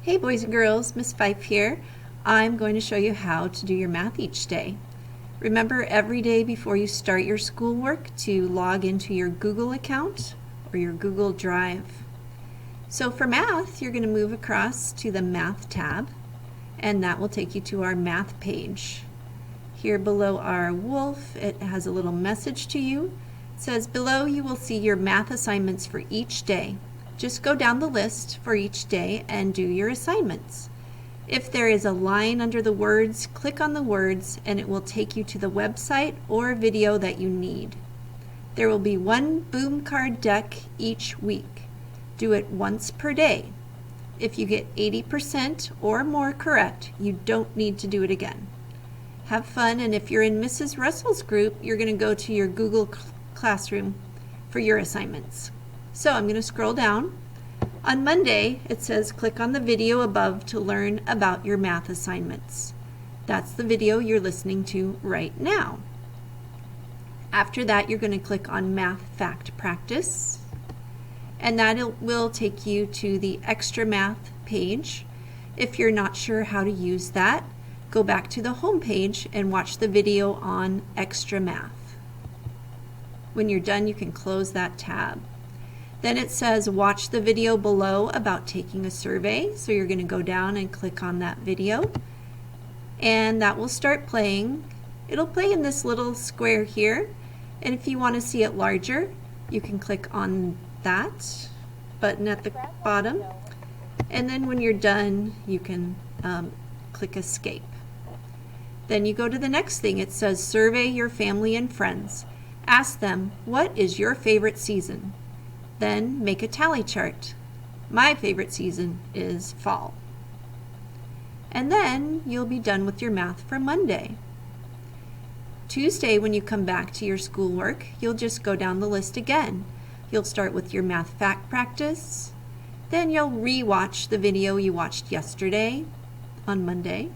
Hey boys and girls, Miss Fife here. I'm going to show you how to do your math each day. Remember every day before you start your schoolwork to log into your Google account or your Google Drive. So for math, you're going to move across to the Math tab, and that will take you to our Math page. Here below our wolf, it has a little message to you. It says, below you will see your math assignments for each day. Just go down the list for each day and do your assignments. If there is a line under the words, click on the words and it will take you to the website or video that you need. There will be one boom card deck each week. Do it once per day. If you get 80% or more correct, you don't need to do it again. Have fun, and if you're in Mrs. Russell's group, you're going to go to your Google Classroom for your assignments. So I'm going to scroll down. On Monday, it says click on the video above to learn about your math assignments. That's the video you're listening to right now. After that, you're going to click on Math Fact Practice, and that will take you to the Extra Math page. If you're not sure how to use that, go back to the home page and watch the video on Extra Math. When you're done, you can close that tab. Then it says watch the video below about taking a survey. So you're going to go down and click on that video, and that will start playing. It'll play in this little square here, and if you want to see it larger, you can click on that button at the bottom, and then when you're done, you can click escape. Then you go to the next thing. It says survey your family and friends. Ask them, what is your favorite season? Then make a tally chart. My favorite season is fall. And then you'll be done with your math for Monday. Tuesday, when you come back to your schoolwork, you'll just go down the list again. You'll start with your math fact practice. Then you'll re-watch the video you watched yesterday on Monday.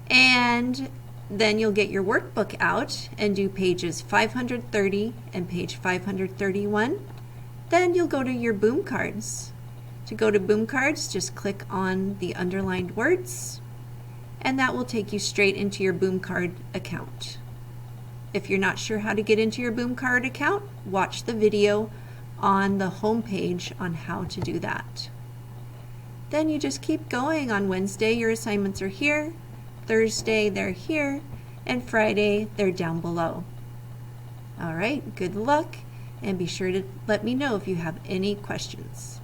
And then you'll get your workbook out and do pages 530 and page 531. Then you'll go to your boom cards. To go to boom cards, just click on the underlined words, and that will take you straight into your boom card account. If you're not sure how to get into your boom card account, watch the video on the home page on how to do that. Then you just keep going. On Wednesday, your assignments are here. Thursday, they're here. And Friday, they're down below. All right, good luck. And be sure to let me know if you have any questions.